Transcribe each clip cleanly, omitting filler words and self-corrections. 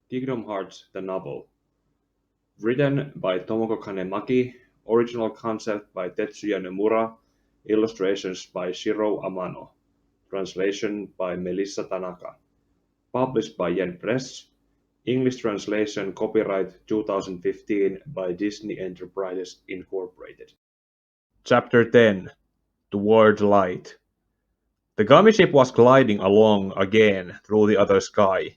Kingdom Hearts: The Novel. Written by Tomoco Kanemaki, original concept by Tetsuya Nomura, illustrations by Shiro Amano, translation by Melissa Tanaka. Published by Yen Press, English translation copyright 2015 by Disney Enterprises Incorporated. Chapter 10: Toward Light. The gummy ship was gliding along again through the other sky.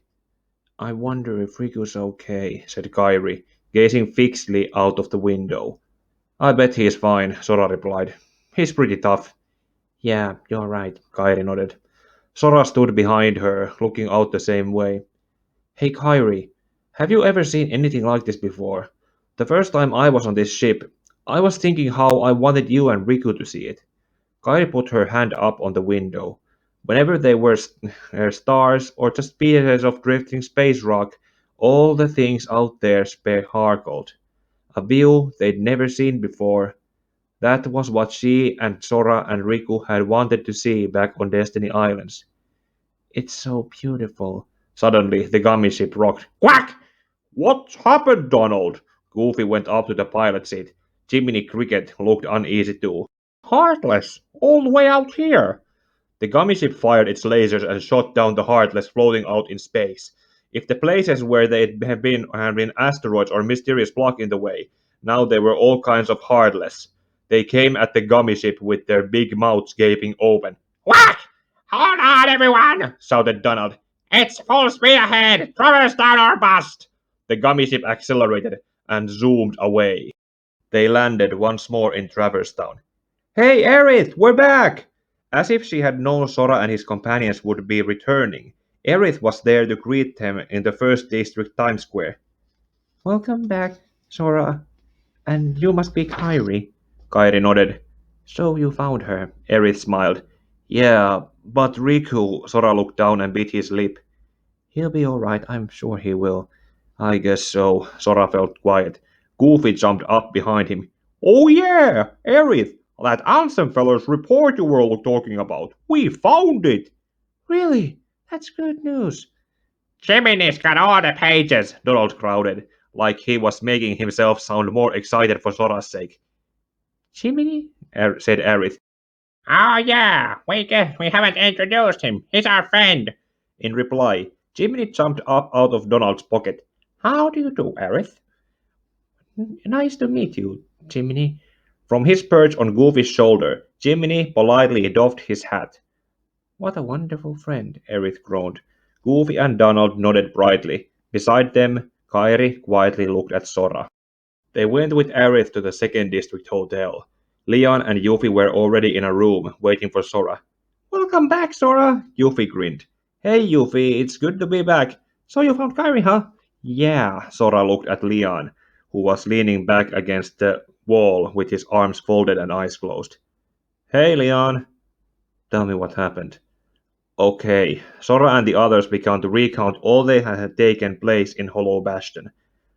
I wonder if Riku's okay, said Kairi, gazing fixedly out of the window. I bet he's fine, Sora replied. He's pretty tough. Yeah, you're right, Kairi nodded. Sora stood behind her, looking out the same way. Hey Kairi, have you ever seen anything like this before? The first time I was on this ship, I was thinking how I wanted you and Riku to see it. Kairi put her hand up on the window. Whenever there were stars or just pieces of drifting space rock, all the things out there sparkled. A view they'd never seen before. That was what she and Sora and Riku had wanted to see back on Destiny Islands. It's so beautiful. Suddenly, the gummy ship rocked. Quack! What's happened, Donald? Goofy went up to the pilot seat. Jiminy Cricket looked uneasy too. Heartless! All the way out here! The gummy ship fired its lasers and shot down the Heartless floating out in space. If the places where they had been asteroids or mysterious block in the way, now there were all kinds of Heartless. They came at the gummy ship with their big mouths gaping open. Whack! Hold on, everyone! Shouted Donald. It's full speed ahead! Traverse down or bust! The gummy ship accelerated and zoomed away. They landed once more in Traverse Town. Hey, Aerith, we're back! As if she had known Sora and his companions would be returning, Aerith was there to greet them in the first district Times Square. Welcome back, Sora. And you must be Kairi. Kairi nodded. So you found her. Aerith smiled. Yeah, but Riku, Sora looked down and bit his lip. He'll be alright, I'm sure he will. I guess so. Sora felt quiet. Goofy jumped up behind him. Oh yeah, Aerith, that Ansem fella's report you were talking about. We found it. Really? That's good news. Jiminy's got all the pages, Donald crowded, like he was making himself sound more excited for Sora's sake. Jiminy? Said Aerith. Oh yeah, we haven't introduced him. He's our friend. In reply, Jiminy jumped up out of Donald's pocket. How do you do, Aerith? Nice to meet you, Jiminy. From his perch on Goofy's shoulder, Jiminy politely doffed his hat. What a wonderful friend, Aerith groaned. Goofy and Donald nodded brightly. Beside them, Kairi quietly looked at Sora. They went with Aerith to the second district hotel. Leon and Yuffie were already in a room, waiting for Sora. Welcome back, Sora, Yuffie grinned. Hey, Yuffie, it's good to be back. So you found Kairi, huh? Yeah, Sora looked at Leon, who was leaning back against the wall with his arms folded and eyes closed. Hey, Leon. Tell me what happened. Okay, Sora and the others began to recount all that had taken place in Hollow Bastion.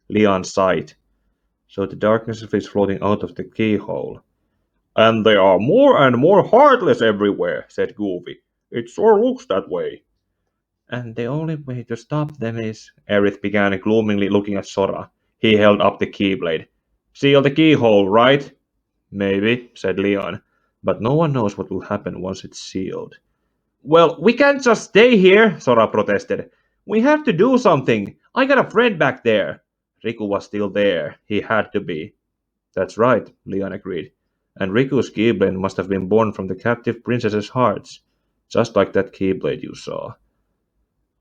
Leon sighed. So the darkness is floating out of the keyhole. And there are more and more Heartless everywhere, said Goofy. It sure looks that way. And the only way to stop them is... Aerith began gloomily looking at Sora. He held up the keyblade. Seal the keyhole, right? Maybe, said Leon. But no one knows what will happen once it's sealed. Well, we can't just stay here, Sora protested. We have to do something. I got a friend back there. Riku was still there. He had to be. That's right, Leon agreed. And Riku's keyblade must have been born from the captive princess's hearts, just like that keyblade you saw.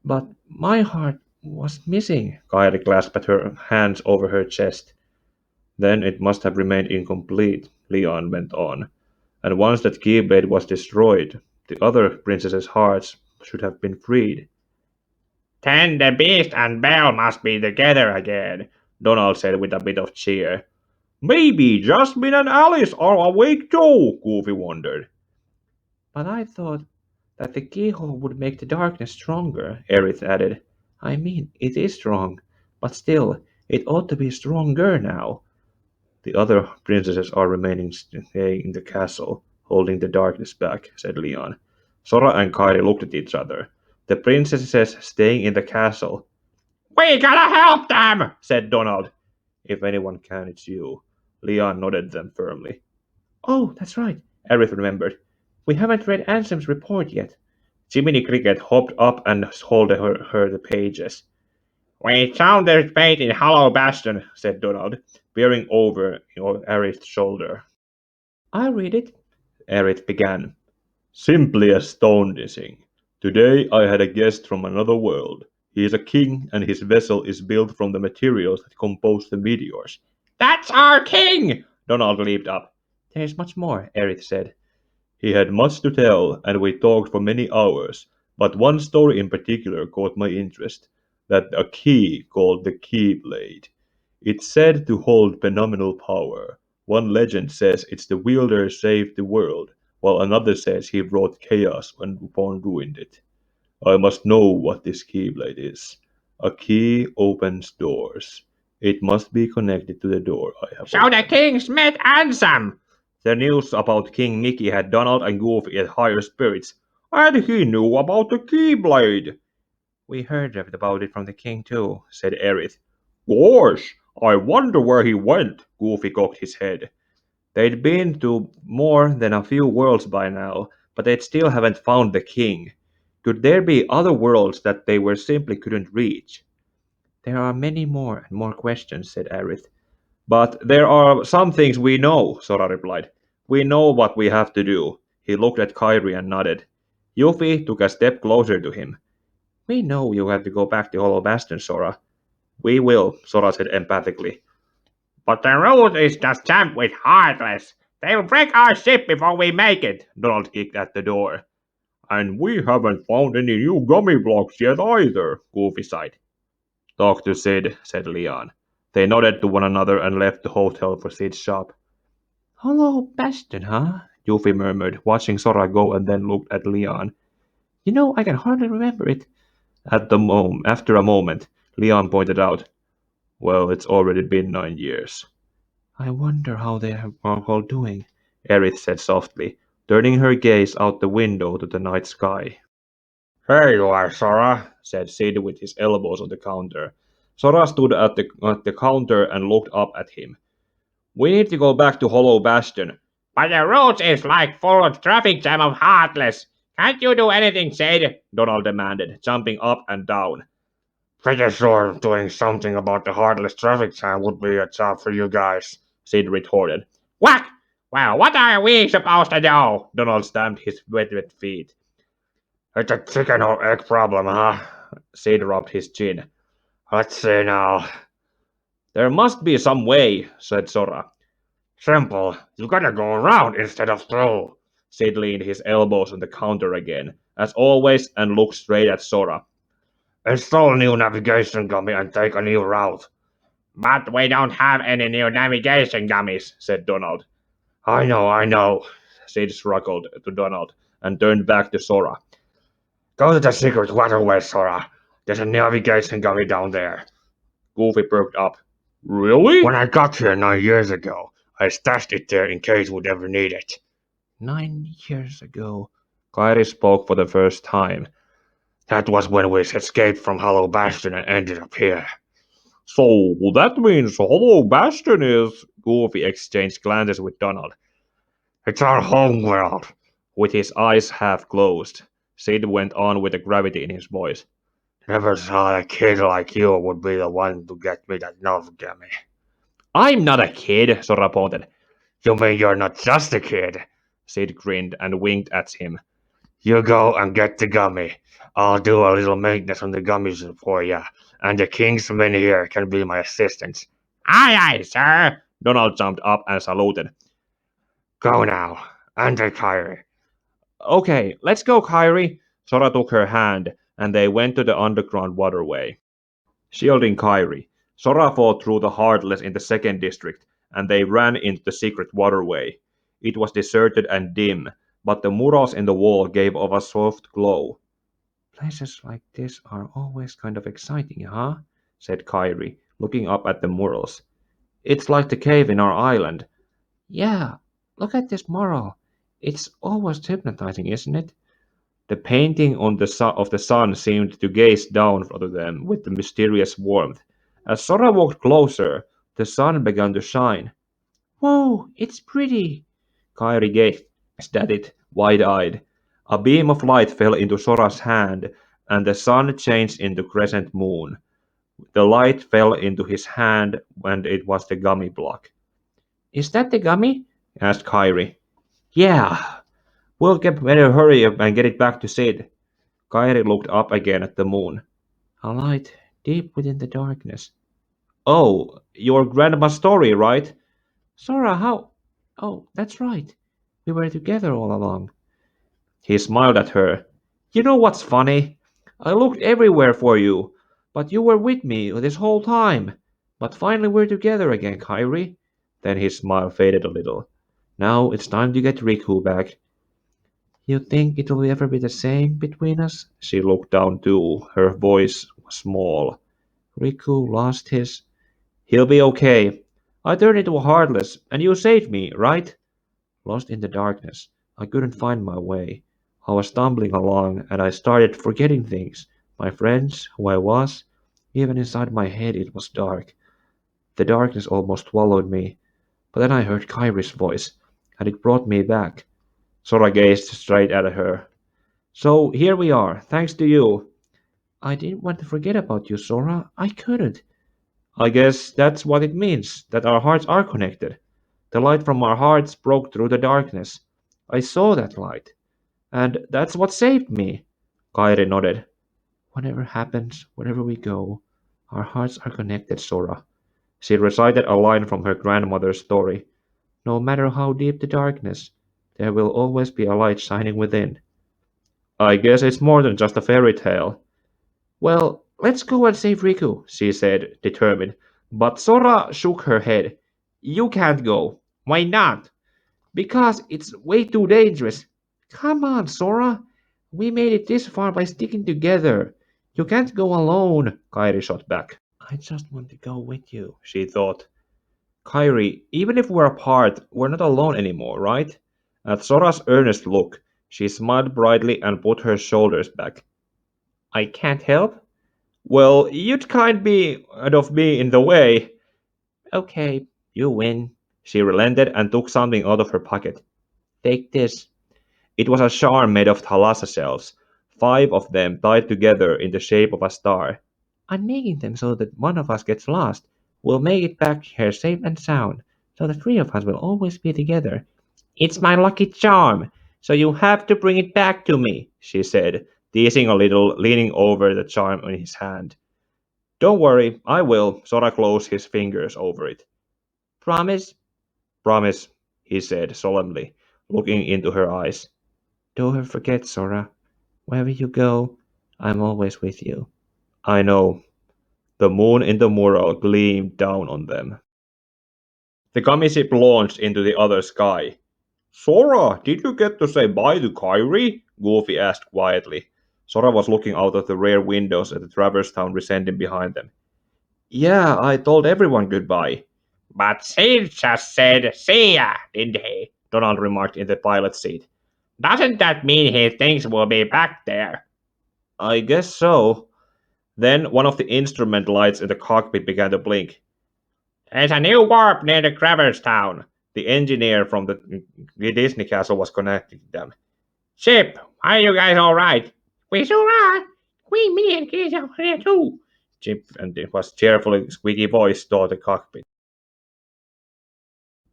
But my heart was missing, Kairi clasped her hands over her chest. Then it must have remained incomplete, Leon went on. And once that keyblade was destroyed, the other princess's hearts should have been freed. Then the Beast and Belle must be together again, Donald said with a bit of cheer. Maybe Jasmine and Alice are awake too, Goofy wondered. But I thought that the keyhole would make the darkness stronger, Aerith added. I mean, it is strong, but still, it ought to be stronger now. The other princesses are remaining staying in the castle, holding the darkness back, said Leon. Sora and Kairi looked at each other. The princesses staying in the castle. We gotta help them, said Donald. If anyone can, it's you. Leon nodded them firmly. Oh, that's right, Aerith remembered. we haven't read Ansem's report yet. Jiminy Cricket hopped up and handed her the pages. We found their fate in Hollow Bastion, said Donald, peering over Aerith's shoulder. I'll read it. Aerith began. Simply astonishing. Today I had a guest from another world. He is a king, and his vessel is built from the materials that compose the meteors. That's our king! Donald leaped up. There's much more, Aerith said. He had much to tell, and we talked for many hours, but one story in particular caught my interest. That a key called the Keyblade. It's said to hold phenomenal power. One legend says it's the wielder saved the world, while another says he brought chaos when Upon ruined it. I must know what this Keyblade is. A key opens doors. It must be connected to the door I have So opened. the king's met Ansem! The news about King Mickey had Donald and Goofy at higher spirits, and he knew about the Keyblade. We heard about it from the king too, said Aerith. Gosh, I wonder where he went. Goofy cocked his head. They'd been to more than a few worlds by now, but they still haven't found the king. Could there be other worlds that they were simply couldn't reach? There are many more and more questions, said Aerith. But there are some things we know, Sora replied. We know what we have to do. He looked at Kairi and nodded. Yuffie took a step closer to him. We know you have to go back to Hollow Bastion, Sora. We will, Sora said empathically. But the route is just jammed with Heartless. They'll break our ship before we make it, Donald kicked at the door. And we haven't found any new gummy blocks yet either, Goofy sighed. Talk to Sid, said Leon. They nodded to one another and left the hotel for Sid's shop. Hollow Bastion, huh? Yuffie murmured, watching Sora go and then looked at Leon. You know, I can hardly remember it. After a moment, Leon pointed out, well, it's already been 9 years. I wonder how they are all doing, Aerith said softly, turning her gaze out the window to the night sky. Here you are, Sora, said Sid with his elbows on the counter. Sora stood at the counter and looked up at him. We need to go back to Hollow Bastion. But the road is like full of traffic jam of Heartless. Can't you do anything, Sid? Donald demanded, jumping up and down. Pretty sure doing something about the Heartless traffic jam would be a job for you guys, Sid retorted. What? Well, what are we supposed to do? Donald stamped his wet feet. It's a chicken or egg problem, huh? Sid rubbed his chin. Let's see now. There must be some way, said Sora. Simple. You gotta go around instead of through. Sid leaned his elbows on the counter again, as always, and looked straight at Sora. Install new navigation gummy and take a new route. But we don't have any new navigation gummies, said Donald. I know, Sid struggled to Donald and turned back to Sora. Go to the secret waterway, Sora. There's a navigation gummy down there. Goofy perked up. Really? When I got here 9 years ago, I stashed it there in case we'd ever need it. 9 years ago. Kairi spoke for the first time. That was when we escaped from Hollow Bastion and ended up here. So that means Hollow Bastion is... Goofy exchanged glances with Donald. It's our home world. With his eyes half closed, Sid went on with a gravity in his voice. Never thought a kid like you would be the one to get me that nerve gummy. I'm not a kid, Sora pointed. You mean you're not just a kid? Sid grinned and winked at him. You go and get the gummy. I'll do a little maintenance on the gummies for you, and the king's men here can be my assistants. Aye, aye, sir. Donald jumped up and saluted. Go now, and take Kairi. Okay, let's go, Kairi. Sora took her hand, and they went to the underground waterway. Shielding Kairi, Sora fought through the Heartless in the second district, and they ran into the secret waterway. It was deserted and dim, but the murals in the wall gave off a soft glow. Places like this are always kind of exciting, huh? Said Kairi, looking up at the murals. It's like the cave in our island. Yeah, look at this mural. It's almost hypnotizing, isn't it? The painting on of the sun seemed to gaze down onto them with the mysterious warmth. As Sora walked closer, the sun began to shine. Whoa, it's pretty! Kairi gazed at it, wide-eyed. A beam of light fell into Sora's hand, and the sun changed into crescent moon. The light fell into his hand, and it was the gummy block. Is that the gummy? Asked Kairi. Yeah. Better hurry up and get it back to Sid. Kairi looked up again at the moon. A light deep within the darkness. Oh, your grandma's story, right? Sora, how? Oh, that's right. We were together all along. He smiled at her. You know what's funny? I looked everywhere for you, but you were with me this whole time. But finally we're together again, Kairi. Then his smile faded a little. Now it's time to get Riku back. You think it'll ever be the same between us? She looked down too. Her voice was small. Riku lost his. He'll be okay. I turned into a heartless, and you saved me, right? Lost in the darkness, I couldn't find my way. I was stumbling along, and I started forgetting things. My friends, who I was. Even inside my head it was dark. The darkness almost swallowed me. But then I heard Kairi's voice, and it brought me back. Sora gazed straight at her. So here we are, thanks to you. I didn't want to forget about you, Sora. I couldn't. I guess that's what it means, that our hearts are connected. The light from our hearts broke through the darkness. I saw that light. And that's what saved me. Kairi nodded. Whatever happens, wherever we go, our hearts are connected, Sora. She recited a line from her grandmother's story. No matter how deep the darkness, there will always be a light shining within. I guess it's more than just a fairy tale. Well, let's go and save Riku, she said, determined. But Sora shook her head. You can't go. Why not? Because it's way too dangerous. Come on, Sora. We made it this far by sticking together. You can't go alone, Kairi shot back. I just want to go with you, she thought. Kairi, even if we're apart, we're not alone anymore, right? At Sora's earnest look, she smiled brightly and put her shoulders back. I can't help? Well, you'd kind be of me in the way. Okay, you win. She relented and took something out of her pocket. Take this. It was a charm made of thalassa shells, 5 of them tied together in the shape of a star. I'm making them so that one of us gets lost. We'll make it back here safe and sound, so the 3 of us will always be together. It's my lucky charm, so you have to bring it back to me, she said, teasing a little, leaning over the charm in his hand. Don't worry, I will. Sora closed his fingers over it. Promise? Promise, he said solemnly, looking into her eyes. Don't ever forget, Sora. Wherever you go, I'm always with you. I know. The moon in the mural gleamed down on them. The gummy ship launched into the other sky. Sora, did you get to say bye to Kairi? Goofy asked quietly. Sora was looking out of the rear windows at the Traverse Town descending behind them. Yeah, I told everyone goodbye. But Sid just said see ya, didn't he? Donald remarked in the pilot's seat. Doesn't that mean he thinks we'll be back there? I guess so. Then one of the instrument lights in the cockpit began to blink. There's a new warp near the Traverse Town. The engineer from the Disney castle was connecting them. Chip, are you guys alright? We sure are. Me and kids are here too. Chip and it was cheerfully squeaky voice told the cockpit.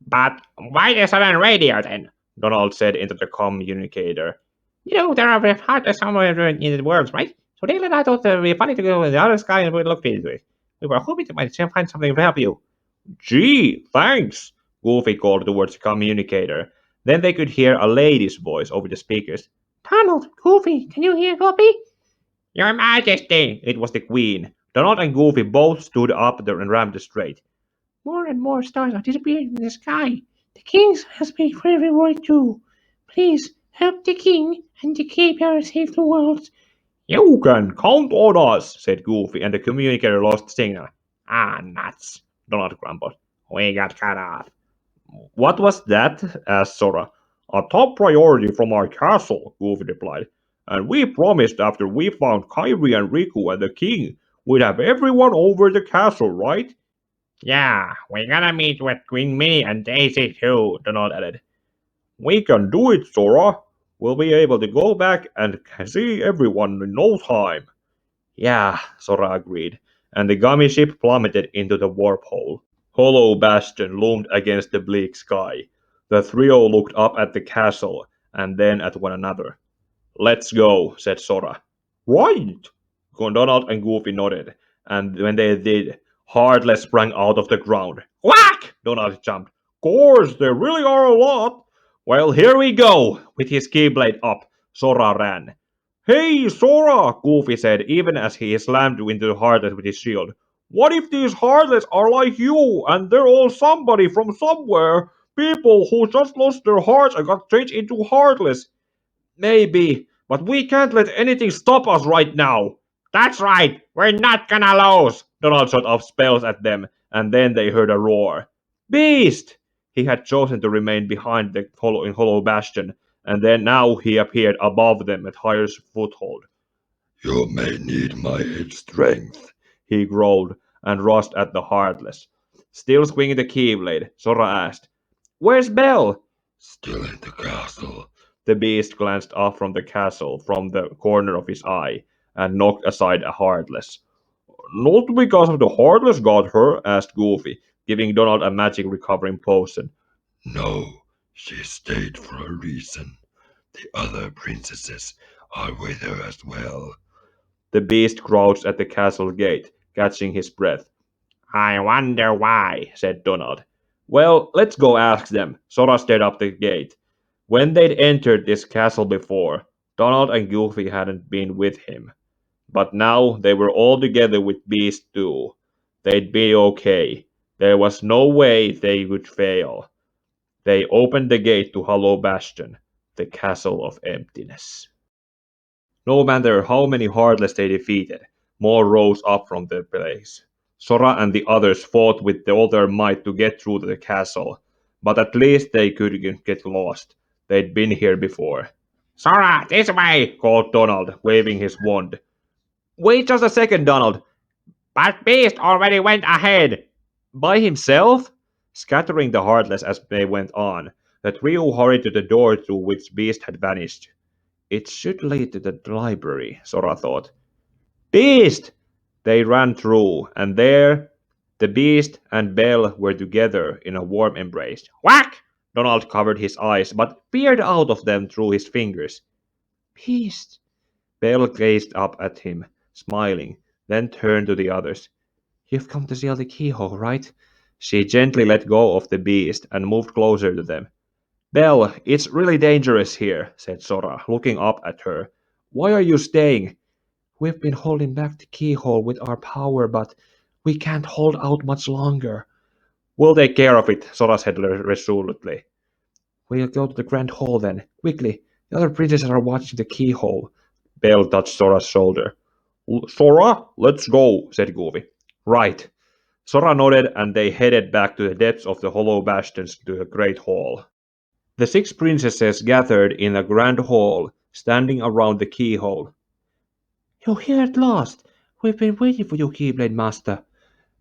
But why the sudden radio then? Donald said into the communicator. You know, there are hardly somewhere in the world, right? So Dale and I thought it would be funny to go in the other sky and we'd look into it. We were hoping to find something to help you. Gee, thanks, Goofy called towards the communicator. Then they could hear a lady's voice over the speakers. Donald, Goofy, can you hear Goofy? Your Majesty, it was the Queen. Donald and Goofy both stood up and rammed straight. More and more stars are disappearing in the sky. The king has been very worried too. Please help the king and the cape save the world. You can count on us, said Goofy, and the communicator lost signal. Ah, nuts, Donald grumbled. We got cut off. What was that? Asked Sora. A top priority from our castle, Goofy replied. and we promised after we found Kairi and Riku and the king, we'd have everyone over the castle, right? Yeah, we're gonna meet with Queen Minnie and Daisy too, Donald added. We can do it, Sora. We'll be able to go back and see everyone in no time. Yeah, Sora agreed, and the gummy ship plummeted into the warp hole. Hollow Bastion loomed against the bleak sky. The trio looked up at the castle, and then at one another. Let's go, said Sora. Right! Donald and Goofy nodded, and when they did, Heartless sprang out of the ground. Whack! Donald jumped. Course, there really are a lot. Well, here we go! With his keyblade up, Sora ran. Hey, Sora! Goofy said, even as he slammed into Heartless with his shield. What if these Heartless are like you, and they're all somebody from somewhere? People who just lost their hearts and got changed into Heartless. Maybe, but we can't let anything stop us right now. That's right, we're not gonna lose. Donald shot off spells at them, and then they heard a roar. Beast! He had chosen to remain behind the hollow bastion, and then now he appeared above them at higher foothold. You may need my strength, he growled, and rushed at the Heartless. Still swinging the keyblade, Sora asked, Where's Belle? Still in the castle. The beast glanced up from the castle from the corner of his eye and knocked aside a Heartless. Not because of the Heartless got her, asked Goofy, giving Donald a magic recovering potion. No, she stayed for a reason. The other princesses are with her as well. The beast crouched at the castle gate, catching his breath. I wonder why, said Donald. Well, let's go ask them. Sora stared up the gate. When they'd entered this castle before, Donald and Goofy hadn't been with him. But now they were all together with Beast too. They'd be okay. There was no way they would fail. They opened the gate to Hollow Bastion, the castle of emptiness. No matter how many Heartless they defeated, more rose up from the place. Sora and the others fought with all their might to get through the castle, but at least they couldn't get lost. They'd been here before. Sora, this way, called Donald, waving his wand. Wait just a second, Donald. But Beast already went ahead. By himself? Scattering the Heartless as they went on, the trio hurried to the door through which Beast had vanished. It should lead to the library, Sora thought. Beast! They ran through, and there, the Beast and Belle were together in a warm embrace. Whack! Donald covered his eyes, but peered out of them through his fingers. Beast! Belle gazed up at him, smiling, then turned to the others. You've come to seal the keyhole, right? She gently let go of the Beast and moved closer to them. Belle, it's really dangerous here, said Sora, looking up at her. Why are you staying? We've been holding back the keyhole with our power, but we can't hold out much longer. We'll take care of it, Sora said resolutely. We'll go to the Grand Hall then, quickly. The other princesses are watching the keyhole. Belle touched Sora's shoulder. Sora, let's go, said Goofy. Right. Sora nodded, and they headed back to the depths of the hollow bastions to the Great Hall. The 6 princesses gathered in a grand hall, standing around the keyhole. You're here at last. We've been waiting for you, Keyblade Master.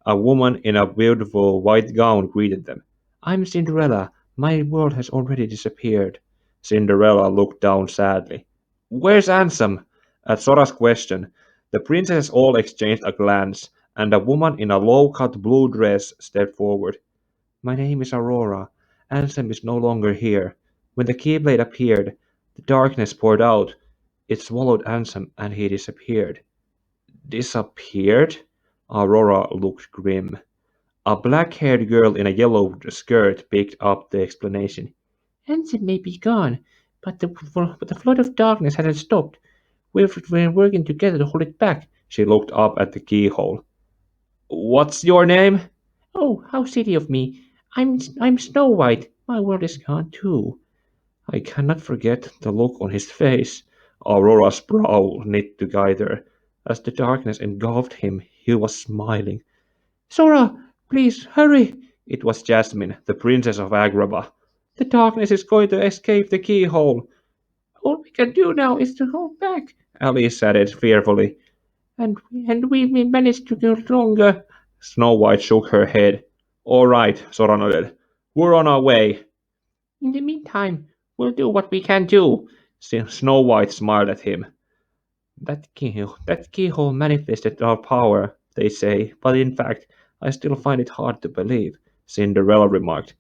A woman in a beautiful white gown greeted them. I'm Cinderella. My world has already disappeared. Cinderella looked down sadly. Where's Ansem? At Sora's question, the princesses all exchanged a glance, and a woman in a low-cut blue dress stepped forward. My name is Aurora. Ansem is no longer here. When the Keyblade appeared, the darkness poured out. It swallowed Ansem, and he disappeared. Disappeared? Aurora looked grim. A black-haired girl in a yellow skirt picked up the explanation. Ansem may be gone, but the flood of darkness hasn't stopped. We've been working together to hold it back. She looked up at the keyhole. What's your name? Oh, how silly of me. I'm Snow White. My world is gone too. I cannot forget the look on his face. Aurora's brow knit together. As the darkness engulfed him, he was smiling. Sora, please hurry. It was Jasmine, the princess of Agrabah. The darkness is going to escape the keyhole. All we can do now is to hold back, Alice added fearfully. And we may manage to go longer. Snow White shook her head. All right, Sora nodded. We're on our way. In the meantime, we'll do what we can do. Snow White smiled at him. That keyhole manifested our power, they say, but in fact, I still find it hard to believe, Cinderella remarked.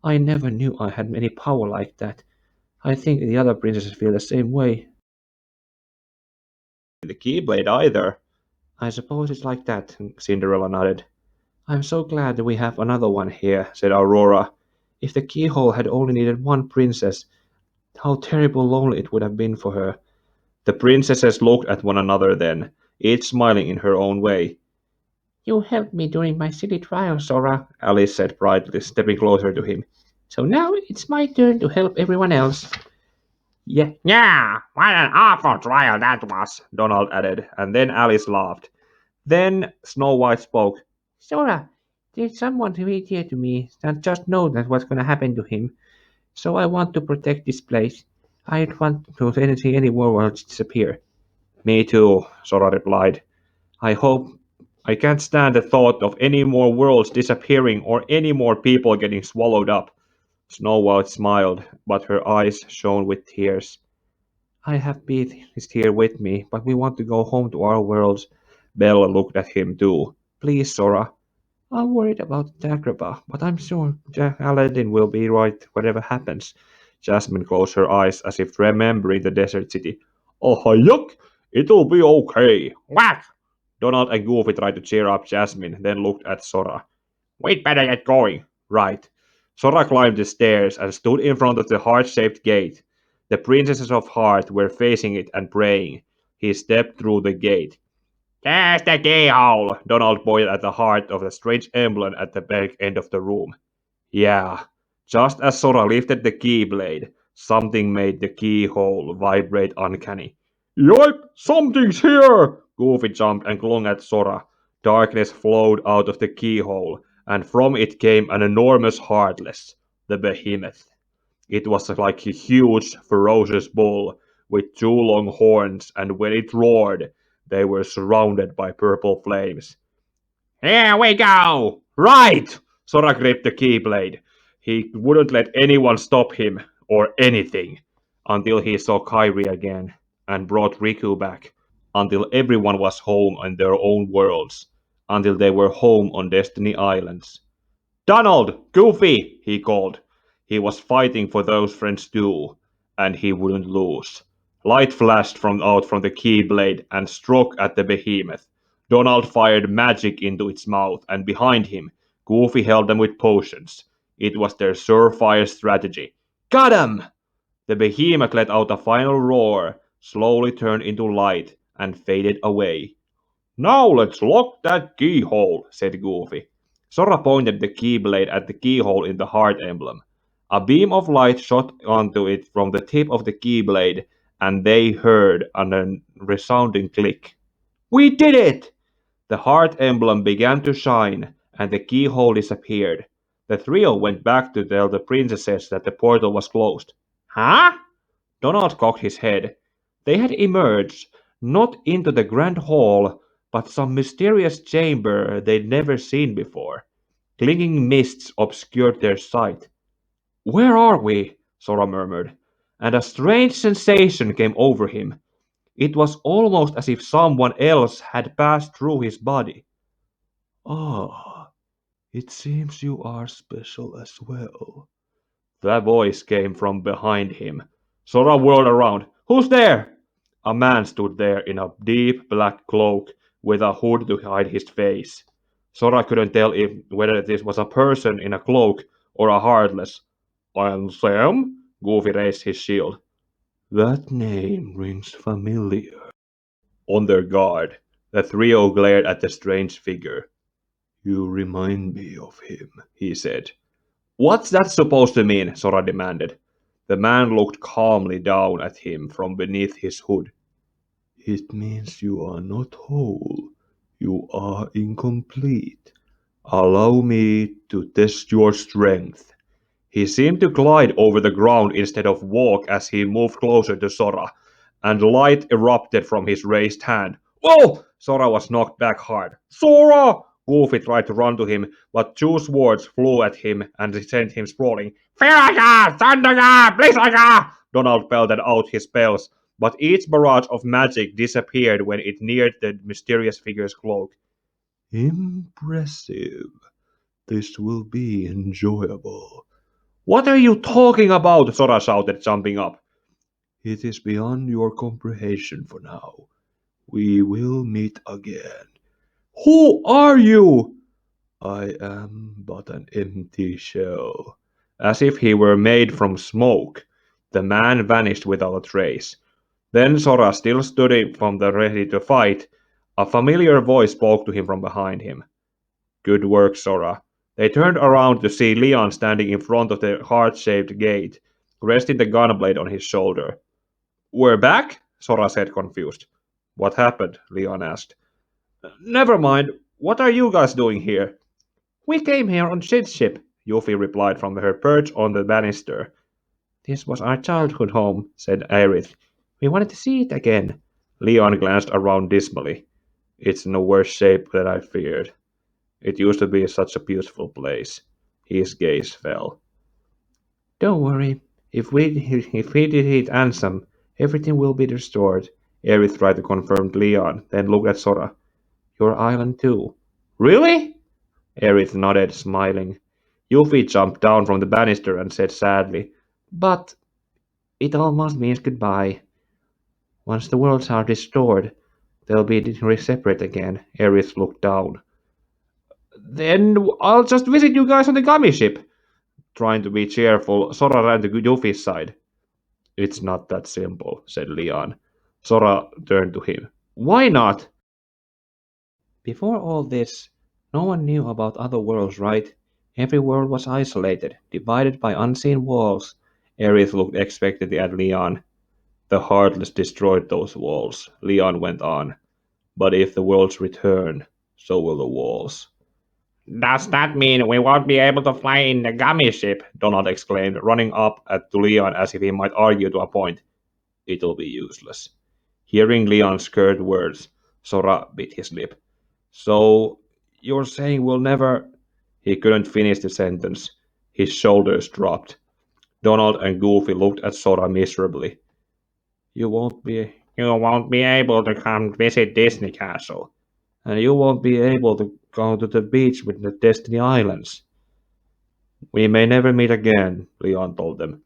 I never knew I had any power like that. I think the other princesses feel the same way. The Keyblade either. I suppose it's like that, Cinderella nodded. I'm so glad that we have another one here, said Aurora. If the keyhole had only needed one princess, how terribly lonely it would have been for her. The princesses looked at one another then, each smiling in her own way. You helped me during my silly trial, Sora, Alice said brightly, stepping closer to him. So now it's my turn to help everyone else. Yeah, what an awful trial that was, Donald added, and then Alice laughed. Then Snow White spoke. Sora, there's someone who is dear to me and just know that what's going to happen to him. So I want to protect this place. I don't want to see any more worlds disappear. Me too, Sora replied. I hope I can't stand the thought of any more worlds disappearing or any more people getting swallowed up. Snow White smiled, but her eyes shone with tears. I have Pete is here with me, but we want to go home to our worlds. Bella looked at him too. Please, Sora. I'm worried about Agrabah, but I'm sure Aladdin will be right whatever happens. Jasmine closed her eyes as if remembering the desert city. Oh, yuck! It'll be okay. Whack! Donald and Goofy tried to cheer up Jasmine, then looked at Sora. We'd better get going. Right. Sora climbed the stairs and stood in front of the heart-shaped gate. The princesses of Heart were facing it and praying. He stepped through the gate. There's the keyhole! Donald pointed at the heart of the strange emblem at the back end of the room. Yeah. Just as Sora lifted the keyblade, something made the keyhole vibrate uncanny. Yipe! Something's here! Goofy jumped and clung at Sora. Darkness flowed out of the keyhole, and from it came an enormous Heartless, the behemoth. It was like a huge, ferocious bull with two long horns, and when it roared, they were surrounded by purple flames. Here we go! Right! Sora gripped the keyblade. He wouldn't let anyone stop him, or anything, until he saw Kairi again, and brought Riku back, until everyone was home in their own worlds, until they were home on Destiny Islands. Donald! Goofy! He called. He was fighting for those friends too, and he wouldn't lose. Light flashed out from the keyblade and struck at the behemoth. Donald fired magic into its mouth, and behind him, Goofy held them with potions. It was their surefire strategy. Got him! The behemoth let out a final roar, slowly turned into light, and faded away. Now let's lock that keyhole, said Goofy. Sora pointed the keyblade at the keyhole in the heart emblem. A beam of light shot onto it from the tip of the keyblade, and they heard a resounding click. We did it! The heart emblem began to shine, and the keyhole disappeared. The trio went back to tell the princesses that the portal was closed. Huh? Donald cocked his head. They had emerged, not into the grand hall, but some mysterious chamber they'd never seen before. Clinging mists obscured their sight. Where are we? Sora murmured, and a strange sensation came over him. It was almost as if someone else had passed through his body. Ah, it seems you are special as well. The voice came from behind him. Sora whirled around. Who's there? A man stood there in a deep black cloak with a hood to hide his face. Sora couldn't tell whether this was a person in a cloak or a heartless. I'm Sam? Goofy raised his shield. That name rings familiar. On their guard, the trio glared at the strange figure. You remind me of him, he said. What's that supposed to mean? Sora demanded. The man looked calmly down at him from beneath his hood. It means you are not whole. You are incomplete. Allow me to test your strength. He seemed to glide over the ground instead of walk as he moved closer to Sora, and light erupted from his raised hand. Whoa! Sora was knocked back hard. Sora! Goofy tried to run to him, but two swords flew at him and sent him sprawling. Firaga! Thundaga! Blizzaga! Donald belted out his spells, but each barrage of magic disappeared when it neared the mysterious figure's cloak. Impressive. This will be enjoyable. What are you talking about? Sora shouted, jumping up. It is beyond your comprehension for now. We will meet again. Who are you? I am but an empty shell. As if he were made from smoke, the man vanished without a trace. Then Sora still stood from the ready to fight. A familiar voice spoke to him from behind him. Good work, Sora. They turned around to see Leon standing in front of the heart-shaped gate, resting the gunblade on his shoulder. We're back? Sora said, confused. What happened? Leon asked. Never mind. What are you guys doing here? We came here on Sid's ship, Yuffie replied from her perch on the banister. This was our childhood home, said Aerith. We wanted to see it again. Leon glanced around dismally. It's in a worse shape than I feared. It used to be such a beautiful place. His gaze fell. Don't worry. If we defeat Ansem, everything will be restored. Aerith tried to confirm Leon, then looked at Sora. Your island too. Really? Aerith nodded, smiling. Yuffie jumped down from the banister and said sadly, But it almost means goodbye. Once the worlds are restored, they'll be separate again. Aerith looked down. Then I'll just visit you guys on the gummy ship. Trying to be cheerful, Sora ran to Yuffie's side. It's not that simple, said Leon. Sora turned to him. Why not? Before all this, no one knew about other worlds, right? Every world was isolated, divided by unseen walls. Aerith looked expectantly at Leon. The Heartless destroyed those walls, Leon went on. But if the worlds return, so will the walls. Does that mean we won't be able to fly in the gummy ship? Donald exclaimed, running up to Leon as if he might argue to a point. It'll be useless. Hearing Leon's curt words, Sora bit his lip. So, you're saying we'll never... He couldn't finish the sentence. His shoulders dropped. Donald and Goofy looked at Sora miserably. You won't be able to come visit Disney Castle. And you won't be able to go to the beach with the Destiny Islands. We may never meet again, Leon told them,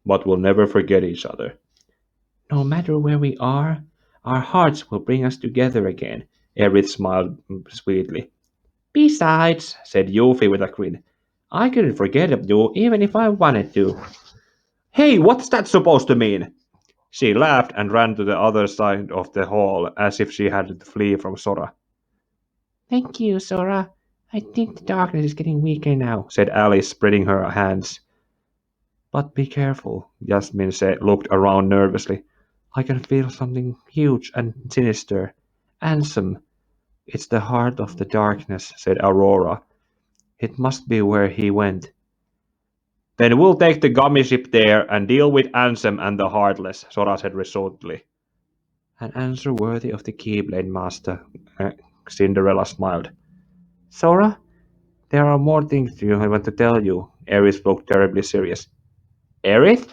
but we'll never forget each other. No matter where we are, our hearts will bring us together again, Aerith smiled sweetly. Besides, said Yuffie with a grin, I couldn't forget you even if I wanted to. Hey, what's that supposed to mean? She laughed and ran to the other side of the hall as if she had to flee from Sora. Thank you, Sora. I think the darkness is getting weaker now, said Alice, spreading her hands. But be careful, Jasmine said, looked around nervously. I can feel something huge and sinister. Ansem. It's the heart of the darkness, said Aurora. It must be where he went. Then we'll take the gummy ship there and deal with Ansem and the Heartless, Sora said resolutely. An answer worthy of the Keyblade Master, Cinderella smiled. Sora, there are more things I want to tell you. Aerith looked terribly serious. Aerith?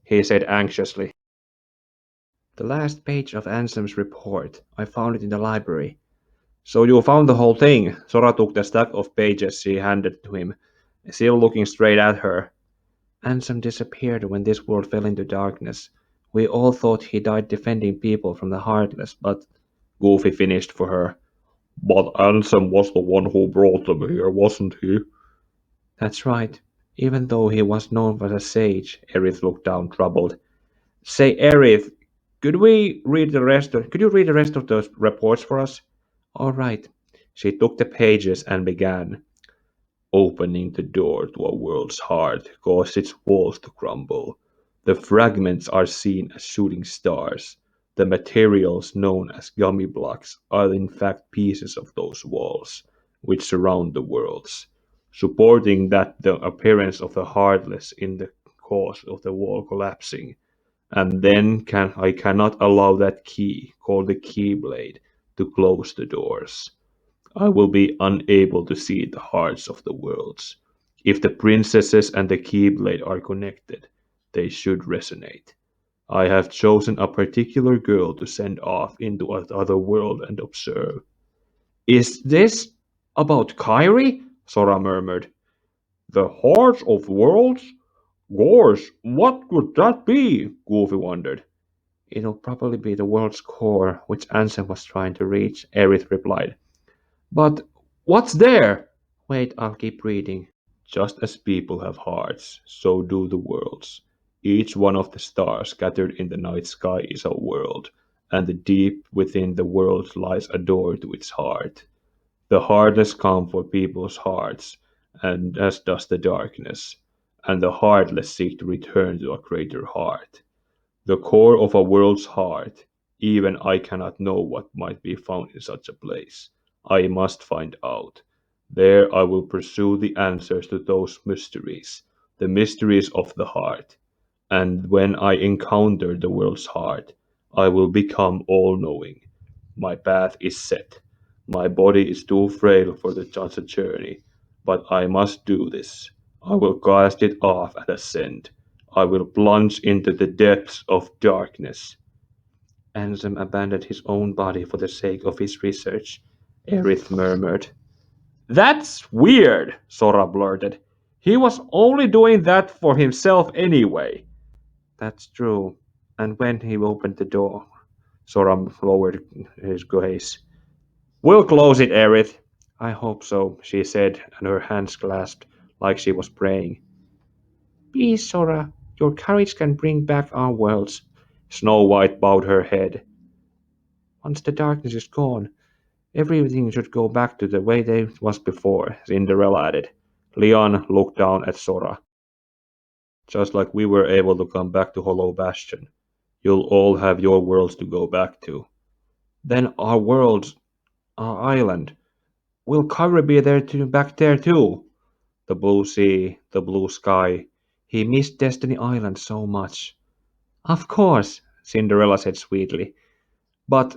He said anxiously. The last page of Ansem's report. I found it in the library. So you found the whole thing? Sora took the stack of pages she handed to him, still looking straight at her. Ansem disappeared when this world fell into darkness. We all thought he died defending people from the Heartless, but... Goofy finished for her. But Ansem was the one who brought them here, wasn't he? That's right. Even though he was known as a sage, Aerith looked down, troubled. Say, Aerith, could you read the rest of those reports for us? All right. She took the pages and began. Opening the door to a world's heart caused its walls to crumble. The fragments are seen as shooting stars. The materials known as gummy blocks are in fact pieces of those walls, which surround the worlds. supporting that the appearance of the heartless in the cause of the wall collapsing. And then I cannot allow that key, called the Keyblade, to close the doors. I will be unable to see the hearts of the worlds. If the princesses and the Keyblade are connected, they should resonate. I have chosen a particular girl to send off into another world and observe. Is this about Kairi? Sora murmured. The hearts of worlds? Gosh, what could that be? Goofy wondered. It'll probably be the world's core, which Ansem was trying to reach, Aerith replied. But what's there? Wait, I'll keep reading. Just as people have hearts, so do the worlds. Each one of the stars scattered in the night sky is a world, and deep within the world lies a door to its heart. The heartless come for people's hearts, and as does the darkness, and the heartless seek to return to a greater heart. The core of a world's heart. Even I cannot know what might be found in such a place. I must find out. There I will pursue the answers to those mysteries, the mysteries of the heart. And when I encounter the world's heart, I will become all knowing. My path is set. My body is too frail for such a journey, but I must do this. I will cast it off and ascend. I will plunge into the depths of darkness. Ansem abandoned his own body for the sake of his research, Aerith murmured. That's weird, Sora blurted. He was only doing that for himself anyway. That's true. And when he opened the door, Sora lowered his gaze. We'll close it, Aerith. I hope so, she said, and her hands clasped like she was praying. Please, Sora, your courage can bring back our worlds. Snow White bowed her head. Once the darkness is gone, everything should go back to the way it was before, Cinderella added. Leon looked down at Sora. Just like we were able to come back to Hollow Bastion. You'll all have your worlds to go back to. Then our worlds, our island. Will Kyrie be there too, back there too? The blue sea, the blue sky. He missed Destiny Island so much. Of course, Cinderella said sweetly. But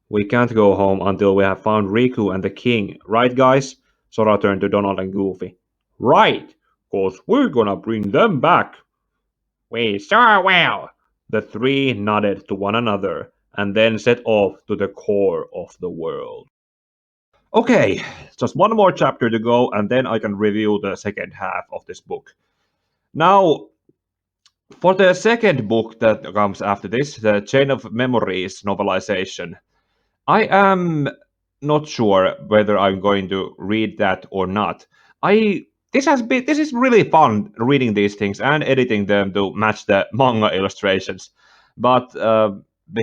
we can't go home until we have found Riku and the king, right guys? Sora turned to Donald and Goofy. Right, 'cause we're gonna bring them back. We sure will. The three nodded to one another and then set off to the core of the world. Okay, just one more chapter to go, and then I can review the second half of this book. Now, for the second book that comes after this, the Chain of Memories novelization, I am not sure whether I'm going to read that or not. This is really fun reading these things and editing them to match the manga illustrations, but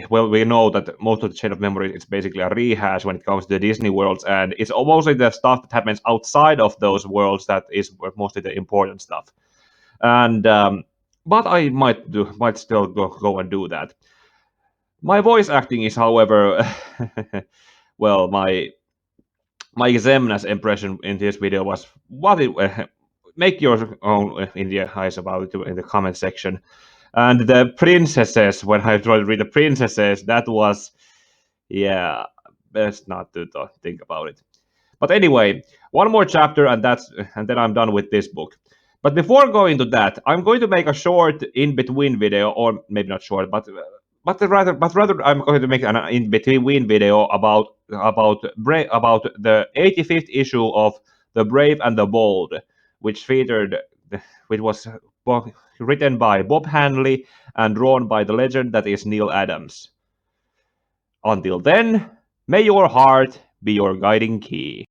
well, we know that most of the Chain of Memories is basically a rehash when it comes to the Disney worlds, and it's mostly the stuff that happens outside of those worlds that is mostly the important stuff. And but I might still go and do that. My voice acting is, however, well, my Xemnas impression in this video was what it. Make your own in the eyes about it in the comment section. And the princesses, when I tried to read the princesses, that was, yeah, best not to think about it. But anyway, one more chapter, and then I'm done with this book. But before going to that, I'm going to make a short in-between video, or maybe not short, but rather I'm going to make an in-between video about the 85th issue of The Brave and the Bold, which was written by Bob Hanley and drawn by the legend that is Neil Adams. Until then, may your heart be your guiding key.